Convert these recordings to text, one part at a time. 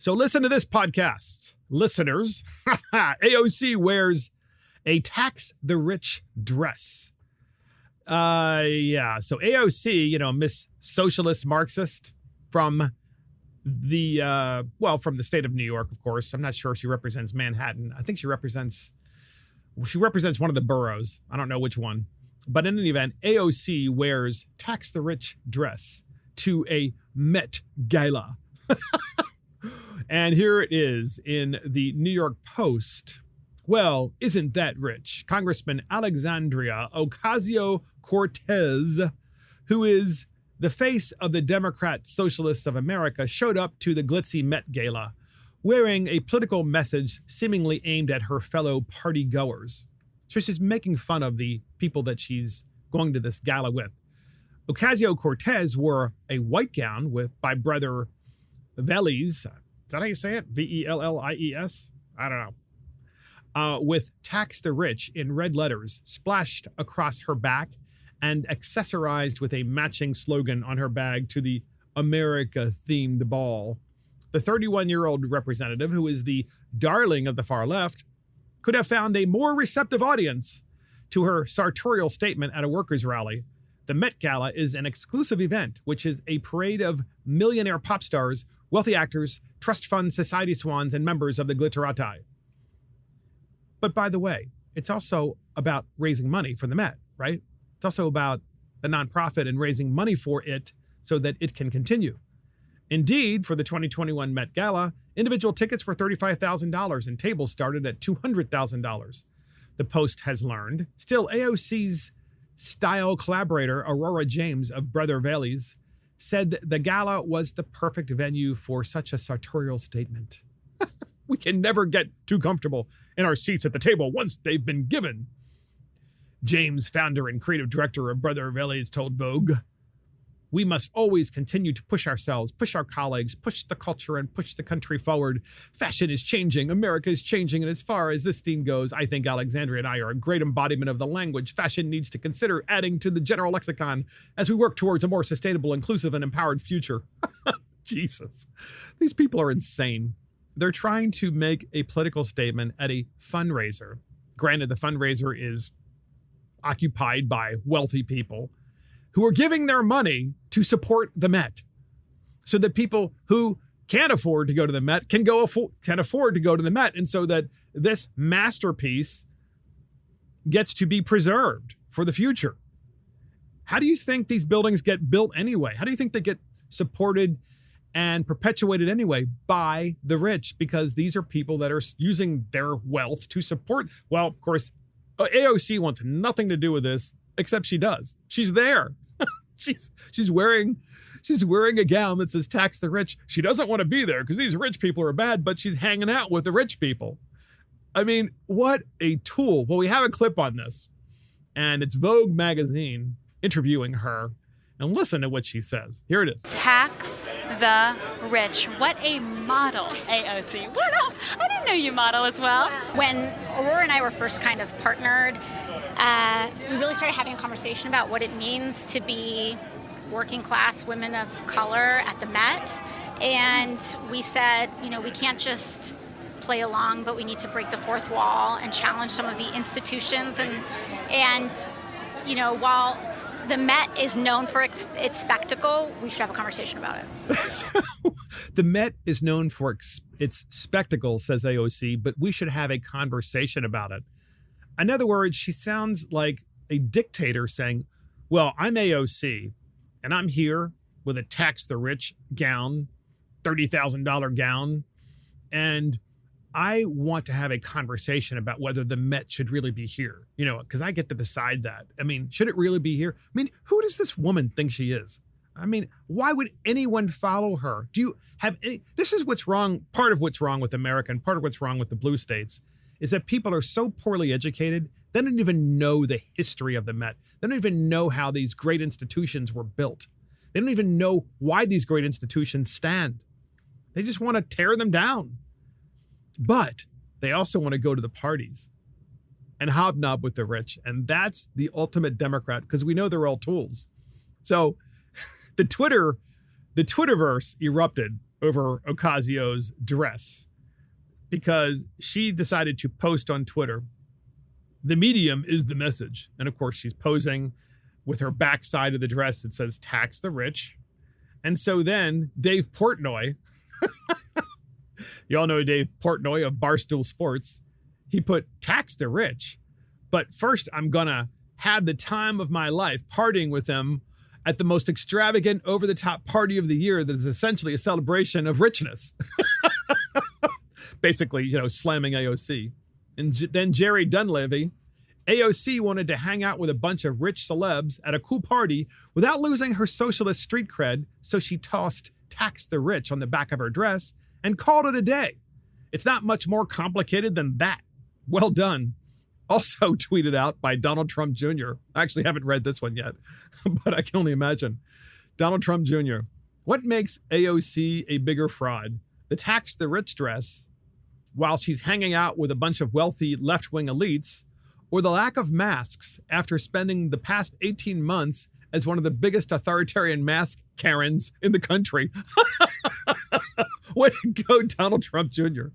So listen to this podcast, listeners. AOC wears a tax the rich dress. So AOC, Miss Socialist Marxist from from the state of New York, of course. I'm not sure if she represents Manhattan. I think she represents one of the boroughs. I don't know which one. But in any event, AOC wears tax the rich dress to a Met Gala. And here it is in the New York Post. Well, isn't that rich? Congressman Alexandria Ocasio-Cortez, who is the face of the Democrat Socialists of America, showed up to the glitzy Met Gala wearing a political message seemingly aimed at her fellow party goers. So she's making fun of the people that she's going to this gala with. Ocasio-Cortez wore a white gown by Brother Vellies. Is that how you say it? Vellies? I don't know. With tax the rich in red letters splashed across her back and accessorized with a matching slogan on her bag to the America-themed ball. The 31-year-old representative, who is the darling of the far left, could have found a more receptive audience to her sartorial statement at a workers' rally. The Met Gala is an exclusive event, which is a parade of millionaire pop stars, wealthy actors, trust fund society swans, and members of the glitterati. But by the way, it's also about raising money for the Met, right? It's also about the nonprofit and raising money for it so that it can continue. Indeed, for the 2021 Met Gala, individual tickets were $35,000 and tables started at $200,000. The Post has learned. Still, AOC's style collaborator, Aurora James of Brother Vellies, said the gala was the perfect venue for such a sartorial statement. We can never get too comfortable in our seats at the table once they've been given. James, founder and creative director of Brother Vellies, told Vogue, "We must always continue to push ourselves, push our colleagues, push the culture, and push the country forward. Fashion is changing. America is changing. And as far as this theme goes, I think Alexandria and I are a great embodiment of the language fashion needs to consider adding to the general lexicon as we work towards a more sustainable, inclusive, and empowered future." Jesus. These people are insane. They're trying to make a political statement at a fundraiser. Granted, the fundraiser is occupied by wealthy people who are giving their money to support the Met, so that people who can't afford to go to the Met can afford to go to the Met, and so that this masterpiece gets to be preserved for the future. How do you think these buildings get built anyway? How do you think they get supported and perpetuated anyway? By the rich, because these are people that are using their wealth to support. Well, of course, AOC wants nothing to do with this, except she does. She's there. She's wearing a gown that says tax the rich. She doesn't want to be there because these rich people are bad, but she's hanging out with the rich people. I mean, what a tool. Well, we have a clip on this, and it's Vogue magazine interviewing her. And listen to what she says. Here it is. Tax the rich. What a model, AOC. Wow, I didn't know you model as well. When Aurora and I were first kind of partnered, we really started having a conversation about what it means to be working class women of color at the Met. And we said, we can't just play along, but we need to break the fourth wall and challenge some of the institutions. And while the Met is known for its spectacle, we should have a conversation about it. So, the Met is known for its spectacle, says AOC, but we should have a conversation about it. In other words, she sounds like a dictator saying, well, I'm AOC, and I'm here with a tax the rich gown, $30,000 gown, and I want to have a conversation about whether the Met should really be here, because I get to decide that. I mean, should it really be here? I mean, who does this woman think she is? I mean, why would anyone follow her? Do you have any? This is what's wrong. Part of what's wrong with America and part of what's wrong with the blue states is that people are so poorly educated. They don't even know the history of the Met. They don't even know how these great institutions were built. They don't even know why these great institutions stand. They just want to tear them down. But they also want to go to the parties and hobnob with the rich. And that's the ultimate Democrat, because we know they're all tools. So the Twitterverse erupted over Ocasio's dress because she decided to post on Twitter, "The medium is the message." And of course, she's posing with her backside of the dress that says "tax the rich." And so then Dave Portnoy, you all know Dave Portnoy of Barstool Sports, he put "tax the rich." But first, I'm going to have the time of my life partying with them at the most extravagant, over-the-top party of the year that is essentially a celebration of richness. Basically, slamming AOC. And then Jerry Dunleavy, AOC wanted to hang out with a bunch of rich celebs at a cool party without losing her socialist street cred, so she tossed "tax the rich" on the back of her dress and called it a day. It's not much more complicated than that. Well done. Also tweeted out by Donald Trump Jr. I actually haven't read this one yet, but I can only imagine. Donald Trump Jr. What makes AOC a bigger fraud? The "tax the rich" dress while she's hanging out with a bunch of wealthy left-wing elites, or the lack of masks after spending the past 18 months as one of the biggest authoritarian mask Karens in the country? Way to go, Donald Trump Jr.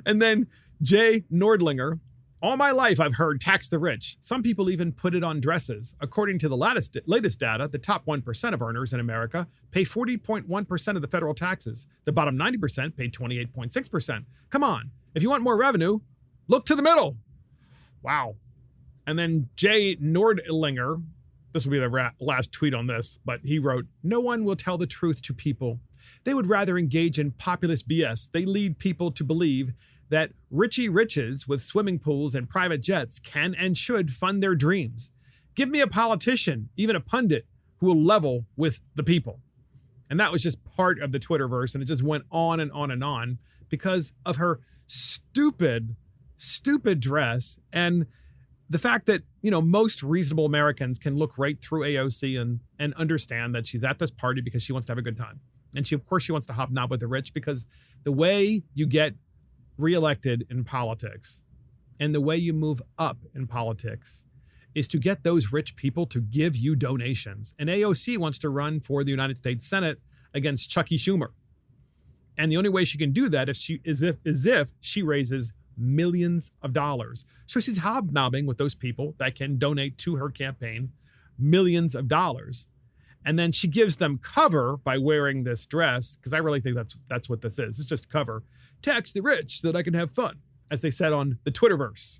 And then Jay Nordlinger, "All my life, I've heard tax the rich. Some people even put it on dresses. According to the latest data, the top 1% of earners in America pay 40.1% of the federal taxes. The bottom 90% pay 28.6%. Come on, if you want more revenue, look to the middle." Wow. And then Jay Nordlinger, this will be the last tweet on this, but he wrote, "No one will tell the truth to people. They would rather engage in populist BS. They lead people to believe that richy riches with swimming pools and private jets can and should fund their dreams. Give me a politician, even a pundit, who will level with the people." And that was just part of the Twitterverse, and it just went on and on and on because of her stupid dress and the fact that, most reasonable Americans can look right through AOC and understand that she's at this party because she wants to have a good time. And she wants to hobnob with the rich, because the way you get reelected in politics and the way you move up in politics is to get those rich people to give you donations. And AOC wants to run for the United States Senate against Chucky Schumer. And the only way she can do that is if she raises millions of dollars. So she's hobnobbing with those people that can donate to her campaign millions of dollars. And then she gives them cover by wearing this dress, because I really think that's what this is. It's just cover. "Tax the rich so that I can have fun," as they said on the Twitterverse.